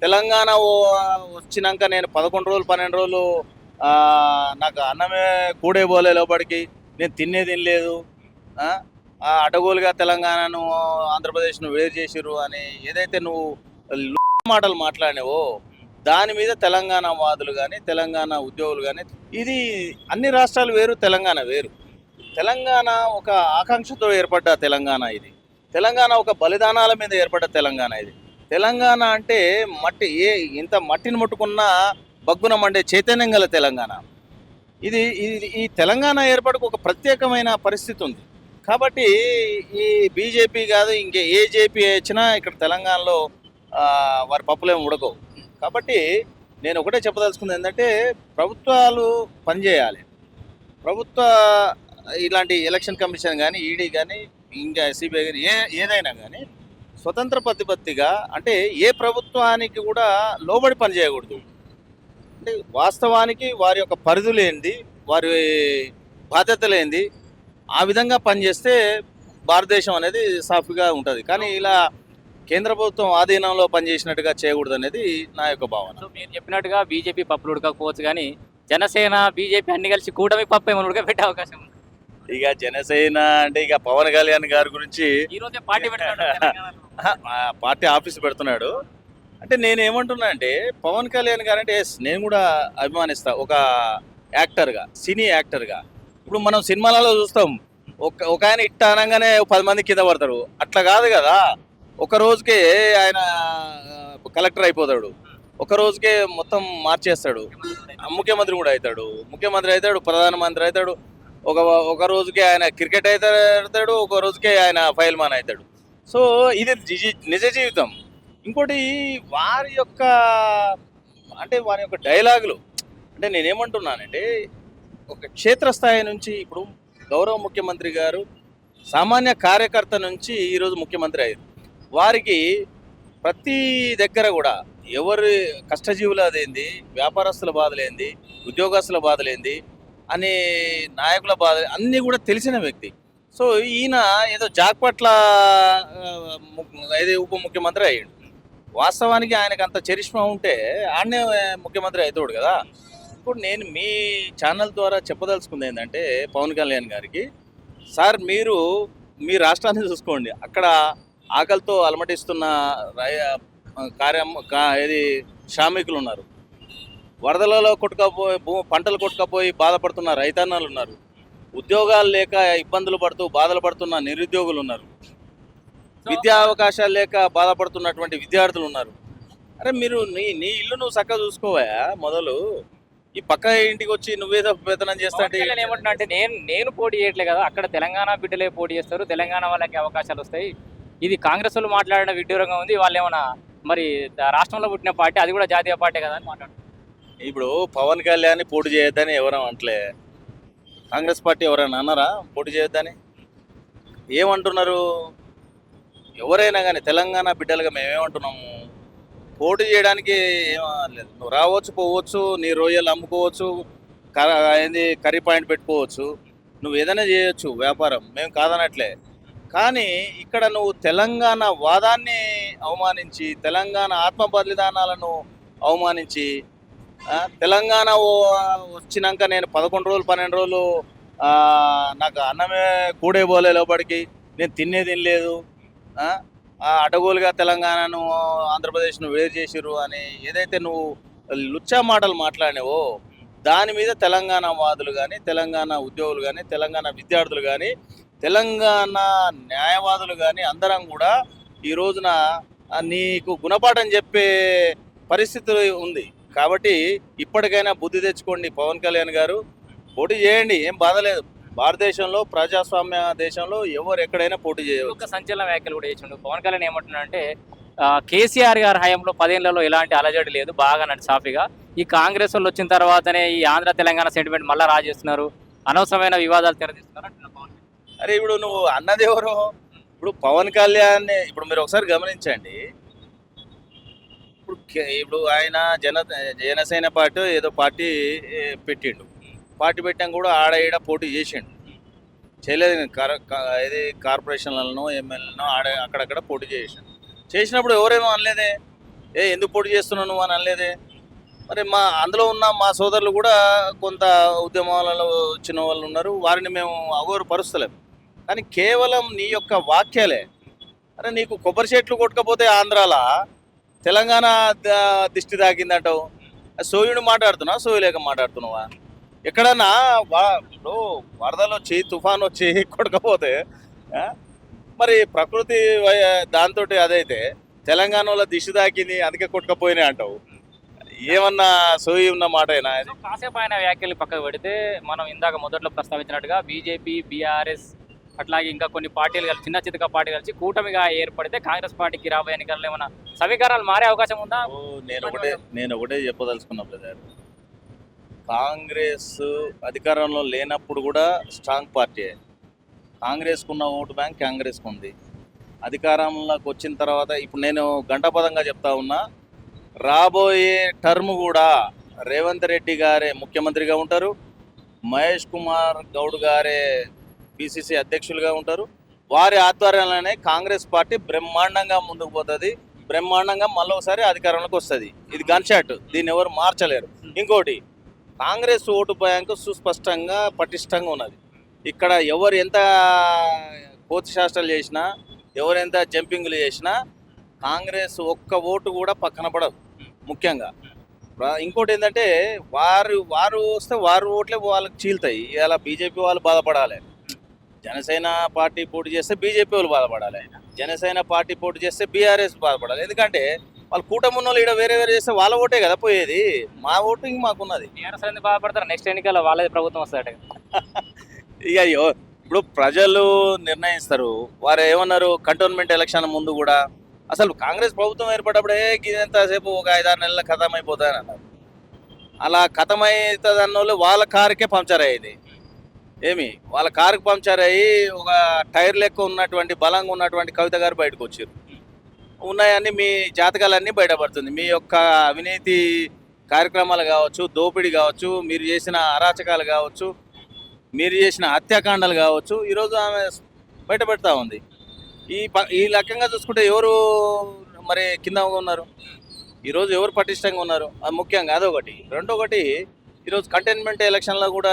తెలంగాణ వచ్చినాక నేను 11 రోజులు 12 రోజులు నాకు అన్నమే కూడే పోలే లోపలికి, నేను తినలేదు. ఆ అడ్డగోలుగా తెలంగాణను ఆంధ్రప్రదేశ్ను వేరు చేసిర్రు అని ఏదైతే నువ్వు మాటలు మాట్లాడినావో దాని మీద తెలంగాణ వాదులు కానీ తెలంగాణ ఉద్యోగులు కానీ, ఇది అన్ని రాష్ట్రాలు వేరు, తెలంగాణ వేరు. తెలంగాణ ఒక ఆకాంక్షతో ఏర్పడ్డ తెలంగాణ ఇది. తెలంగాణ ఒక బలిదానాల మీద ఏర్పడ్డ తెలంగాణ ఇది. తెలంగాణ అంటే ఇంత మట్టిని ముట్టుకున్న బగ్గున మండే చైతన్యం గల తెలంగాణ ఇది. ఈ తెలంగాణ ఏర్పడకు ఒక ప్రత్యేకమైన పరిస్థితి ఉంది. కాబట్టి ఈ బీజేపీ కాదు ఇంకే ఏ జేపీ వచ్చినా ఇక్కడ తెలంగాణలో వారి పప్పులేమి ఉడకవు. కాబట్టి నేను ఒకటే చెప్పదలుచుకుంది ఏంటంటే, ప్రభుత్వాలు పనిచేయాలి. ప్రభుత్వ ఇలాంటి ఎలక్షన్ కమిషన్ కానీ, ఈడీ కానీ, ఇంకా సిబిఐ కానీ, ఏదైనా కానీ స్వతంత్ర ప్రతిపత్తిగా, అంటే ఏ ప్రభుత్వానికి కూడా లోబడి పనిచేయకూడదు. అంటే వాస్తవానికి వారి యొక్క పరిధులు ఏంది, వారి బాధ్యతలు ఏంది, ఆ విధంగా పనిచేస్తే భారతదేశం అనేది సాఫీగా ఉంటుంది. కానీ ఇలా కేంద్ర ప్రభుత్వం ఆధీనంలో పనిచేసినట్టుగా చేయకూడదు అనేది నా యొక్క భావన. సో మీరు చెప్పినట్టుగా బీజేపీ పప్పులు ఉడకపోవచ్చు, కానీ జనసేన బీజేపీ అన్ని కలిసి కూటమి పప్పు ఏమైనా ఉడకబెట్టే అవకాశం ఉంది. ఇక జనసేన అంటే ఇక పవన్ కళ్యాణ్ గారి గురించి ఈ రోజే పార్టీ పార్టీ ఆఫీస్ పెడుతున్నాడు. అంటే నేను ఏమంటున్నా అంటే, పవన్ కళ్యాణ్ గారు అంటే నేను కూడా అభిమానిస్తా ఒక యాక్టర్గా, సినీ యాక్టర్గా. ఇప్పుడు మనం సినిమాలలో చూస్తాం, ఒక ఆయన ఇట్ట అనగానే 10 మంది కింద పడతారు. అట్లా కాదు కదా, ఒక రోజుకే ఆయన కలెక్టర్ అయిపోతాడు, ఒక రోజుకే మొత్తం మార్చేస్తాడు, ముఖ్యమంత్రి కూడా అవుతాడు, ప్రధానమంత్రి అవుతాడు. ఒక రోజుకే ఆయన క్రికెట్ అవుతాడు, ఒక రోజుకే ఆయన ఫైల్ మ్యాన్ అవుతాడు. సో ఇది నిజ జీవితం. ఇంకోటి వారి యొక్క డైలాగులు, అంటే నేనేమంటున్నానంటే, ఒక క్షేత్రస్థాయి నుంచి ఇప్పుడు గౌరవ ముఖ్యమంత్రి గారు సామాన్య కార్యకర్త నుంచి ఈరోజు ముఖ్యమంత్రి అయ్యారు. వారికి ప్రతి దగ్గర కూడా ఎవరి కష్టజీవులదేంది, వ్యాపారస్తుల బాధలేంది, ఉద్యోగస్తుల బాధలేంది అని, నాయకుల బాధ అన్నీ కూడా తెలిసిన వ్యక్తి. సో ఈయన ఏదో జాక్పట్ల ఏదో ఉప ముఖ్యమంత్రి అయ్యాడు. వాస్తవానికి ఆయనకు అంత చరిష్మా ఉంటే ఆయనే ముఖ్యమంత్రి అవుతాడు కదా. ఇప్పుడు నేను మీ ఛానల్ ద్వారా చెప్పదలుచుకుంది ఏంటంటే, పవన్ కళ్యాణ్ గారికి, సార్ మీరు మీ రాష్ట్రాన్ని చూసుకోండి. అక్కడ ఆకలితో అలమటిస్తున్న శ్రామికులు ఉన్నారు, వరదలలో పంటలు కొట్టుకపోయి బాధపడుతున్న రైతన్నలు ఉన్నారు, ఉద్యోగాలు లేక ఇబ్బందులు పడుతూ బాధలు పడుతున్న నిరుద్యోగులు ఉన్నారు, విద్యా అవకాశాలు లేక బాధపడుతున్నటువంటి విద్యార్థులు ఉన్నారు. అరే మీరు నీ ఇల్లు నువ్వు చక్కగా చూసుకోవా, మొదలు ఈ పక్క ఇంటికి వచ్చి నువ్వేదో వేతనం చేస్తా అంటే ఏమంటున్నా అంటే, నేను పోటీ చేయట్లే కదా, అక్కడ తెలంగాణ బిడ్డలే పోటీ చేస్తారు, తెలంగాణ వాళ్ళకి అవకాశాలు వస్తాయి. ఇది కాంగ్రెస్ వాళ్ళు మాట్లాడిన విడ్డూరంగా ఉంది. వాళ్ళు ఏమన్నా మరి రాష్ట్రంలో పుట్టిన పార్టీ, అది కూడా జాతీయ పార్టీ కదా అని మాట్లాడుతున్నారు. ఇప్పుడు పవన్ కళ్యాణ్ పోటీ చేయొద్దని ఎవరైనా అంటలే, కాంగ్రెస్ పార్టీ ఎవరైనా అన్నారా పోటీ చేయొద్దని? ఏమంటున్నారు? ఎవరైనా కానీ తెలంగాణ బిడ్డలుగా మేమేమంటున్నాము, పోటీ చేయడానికి లేదు. నువ్వు రావచ్చు, పోవచ్చు, నీ రొయ్యలు అమ్ముకోవచ్చు, కర్రీ పాయింట్ పెట్టుకోవచ్చు, నువ్వు ఏదైనా చేయొచ్చు వ్యాపారం, మేము కాదనట్లే. కానీ ఇక్కడ నువ్వు తెలంగాణ వాదాన్ని అవమానించి, తెలంగాణ ఆత్మ బలిదానాలను అవమానించి, తెలంగాణ వచ్చినాక నేను 11 రోజులు 12 రోజులు నాకు అన్నమే కూడే పోలే లోపలికి, నేను తినలేదు. ఆ అడ్డగోలుగా తెలంగాణను ఆంధ్రప్రదేశ్ను వేరు చేసిర్రు అని ఏదైతే నువ్వు లుచ్చా మాటలు మాట్లాడినావో దాని మీద తెలంగాణ వాదులు కానీ, తెలంగాణ ఉద్యోగులు కానీ, తెలంగాణ విద్యార్థులు కానీ, తెలంగాణ న్యాయవాదులు కానీ అందరం కూడా ఈ రోజున నీకు గుణపాఠం చెప్పే పరిస్థితి ఉంది. కాబట్టి ఇప్పటికైనా బుద్ధి తెచ్చుకోండి. పవన్ కళ్యాణ్ గారు పోటీ చేయండి, ఏం బాధలేదు. భారతదేశంలో, ప్రజాస్వామ్య దేశంలో ఎవరు ఎక్కడైనా పోటీ చేయవచ్చు. ఒక సంచలన వ్యాఖ్యలు కూడా చేసిండు పవన్ కళ్యాణ్. ఏమంటున్నా అంటే, కేసీఆర్ గారి హయాంలో 10 ఏళ్లలో ఎలాంటి అలజడి లేదు, బాగా నన్ను సాఫీగా. ఈ కాంగ్రెస్ వాళ్ళు వచ్చిన తర్వాతనే ఈ ఆంధ్ర తెలంగాణ సెంటిమెంట్ మళ్ళీ రాజేస్తున్నారు, అనవసరమైన వివాదాలు తెరదీస్తున్నారు అంటున్నారు పవన్. అరే ఇప్పుడు నువ్వు అన్నది ఎవరు? ఇప్పుడు పవన్ కళ్యాణ్, ఇప్పుడు మీరు ఒకసారి గమనించండి. ఇప్పుడు ఆయన జనసేన పార్టీ ఏదో పార్టీ పెట్టిండు, పార్టీ పెట్టాక కూడా ఆడ ఈడ పోటీ చేసిండు, చేయలేదు. ఇది కార్పొరేషన్లను ఎమ్మెల్యేలను అక్కడక్కడ పోటీ చేసిండు. చేసినప్పుడు ఎవరేమో అనలేదే. ఎందుకు పోటీ చేస్తున్నావు నువ్వు అని అనలేదే. మరి అందులో ఉన్న మా సోదరులు కూడా కొంత ఉద్యమాలలో వచ్చిన వాళ్ళు ఉన్నారు, వారిని మేము అగౌరవపరుస్తలేం. కానీ కేవలం నీ యొక్క వాక్యాలే. అరే నీకు కొబ్బరి చెట్లు కొట్టకపోతే ఆంధ్రాలో తెలంగాణ దిష్టి తాకిందంటావు. సోయుడు మాట్లాడుతున్నావా, సోయలేక మాట్లాడుతున్నావా? ఎక్కడన్నా ఇప్పుడు వరదలు వచ్చి తుఫాన్ వచ్చి కొట్టకపోతే ఆ, మరి ప్రకృతి దాంతో అదైతే తెలంగాణలో దిష్టి తాకింది అందుకే కొట్టకపోయినాయి అంటావు. ఏమన్నా సోయి ఉన్న మాట అయినా సో కాసేపు ఆయన వ్యాఖ్యలు పక్కకు పెడితే మనం ఇందాక మొదట్లో ప్రస్తావించినట్టుగా బీజేపీ, బీఆర్ఎస్ అట్లాగే ఇంకా కొన్ని పార్టీలు కలిసి చిన్న చితక పార్టీ కలిసి కూటమిగా ఏర్పడితే కాంగ్రెస్ పార్టీకి రాబోయే ఎన్నికల్లో ఏమైనా సమీకరణాలు మారే అవకాశం ఉందా? నేను ఒకటే చెప్పదలుచుకున్నా బ్రదర్. కాంగ్రెస్ అధికారంలో లేనప్పుడు కూడా స్ట్రాంగ్ పార్టీ. కాంగ్రెస్కున్న ఓటు బ్యాంక్ కాంగ్రెస్కు ఉంది. అధికారంలోకి వచ్చిన తర్వాత ఇప్పుడు నేను గంటాపదంగా చెప్తా ఉన్నా, రాబోయే టర్మ్ కూడా రేవంత్ రెడ్డి గారే ముఖ్యమంత్రిగా ఉంటారు, మహేష్ కుమార్ గౌడ్ గారే పిసిసి అధ్యక్షులుగా ఉంటారు. వారి ఆధ్వర్యంలోనే కాంగ్రెస్ పార్టీ బ్రహ్మాండంగా ముందుకు పోతుంది, బ్రహ్మాండంగా మళ్ళీ అధికారంలోకి వస్తుంది. ఇది గన్ షాట్, దీన్ని ఎవరు మార్చలేరు. ఇంకోటి, కాంగ్రెస్ ఓటు బ్యాంకు సుస్పష్టంగా పటిష్టంగా ఉన్నది. ఇక్కడ ఎవరు ఎంత కోతి శాస్త్రాలు చేసినా, ఎవరు ఎంత జంపింగ్లు చేసినా కాంగ్రెస్ ఒక్క ఓటు కూడా పక్కన పడదు. ముఖ్యంగా ఇంకోటి ఏంటంటే వారు వస్తే వారు ఓట్లే వాళ్ళకి చీలుతాయి. ఇలా బీజేపీ వాళ్ళు బాధపడాలి, జనసేన పార్టీ పోటీ చేస్తే బీజేపీ వాళ్ళు బాధపడాలి, జనసేన పార్టీ పోటీ చేస్తే బీఆర్ఎస్ బాధపడాలి. ఎందుకంటే వాళ్ళు కూటమి ఉన్న వాళ్ళు ఇక్కడ వేరే వేరే చేస్తే వాళ్ళ ఓటే కదా పోయేది. మా ఓటింగ్ మాకున్నది. టీఆర్ఎస్ ఎందుకు బాధపడతారు? నెక్స్ట్ ఎన్నికల్లో వాళ్ళది ప్రభుత్వం వస్తాడు. ఇక ఇప్పుడు ప్రజలు నిర్ణయిస్తారు. వారు ఏమన్నారు, కంటోన్మెంట్ ఎలక్షన్ ముందు కూడా అసలు కాంగ్రెస్ ప్రభుత్వం ఏర్పడ్డప్పుడే ఎంతసేపు ఒక 5-6 నెలల ఖతం అయిపోతాయని అన్నారు. అలా ఖతం అవుతుంది అన్న వాళ్ళు వాళ్ళ కారుకే పంక్చర్ అయ్యేది. వాళ్ళ కారుకి పంక్చర్ అయ్యి ఒక టైర్ లెక్క ఉన్నటువంటి బలంగా ఉన్నటువంటి కవిత గారు బయటకు వచ్చారు. ఉన్నాయన్నీ మీ జాతకాలన్నీ బయటపడుతుంది. మీ యొక్క అవినీతి కార్యక్రమాలు కావచ్చు, దోపిడీ కావచ్చు, మీరు చేసిన అరాచకాలు కావచ్చు, మీరు చేసిన హత్యాకాండాలు కావచ్చు, ఈరోజు ఆమె బయట పెడతా ఉంది. ఈ లక్కంగా చూసుకుంటే ఎవరు మరి కింద ఉన్నారు, ఈరోజు ఎవరు పటిష్టంగా ఉన్నారు, అది ముఖ్యంగా అదొకటి. రెండొకటి, ఈరోజు కంటైన్మెంట్ ఎలక్షన్లో కూడా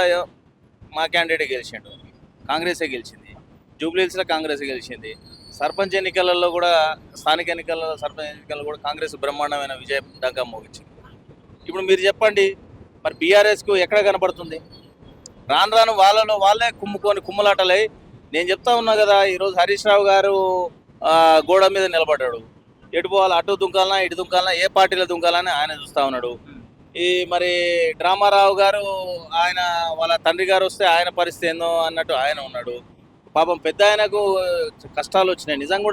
మా క్యాండిడేట్ గెలిచిండు, కాంగ్రెసే గెలిచింది. జూబ్లీహిల్స్లో కాంగ్రెస్ గెలిచింది. సర్పంచ్ ఎన్నికలలో కూడా, స్థానిక ఎన్నికలలో సర్పంచ్ ఎన్నికల్లో కూడా కాంగ్రెస్ బ్రహ్మాండమైన విజయం దాకా మోగించింది. ఇప్పుడు మీరు చెప్పండి, మరి బీఆర్ఎస్కు ఎక్కడ కనపడుతుంది? రాను రాను వాళ్ళే కుమ్ములాటలై. నేను చెప్తా ఉన్నా కదా, ఈరోజు హరీష్ రావు గారు గోడ మీద నిలబడ్డాడు. ఎటు పోవాలి, అటు దుంకాలనా ఇటు దుంకాలనా, ఏ పార్టీలో దుంకాలని ఆయన చూస్తూ ఉన్నాడు. మరి డ్రామారావు గారు ఆయన వాళ్ళ తండ్రి గారు వస్తే ఆయన పరిస్థితి ఏందో అన్నట్టు ఆయన ఉన్నాడు. పాపం పెద్ద ఆయనకు కష్టాలు వచ్చినాయి నిజంగా.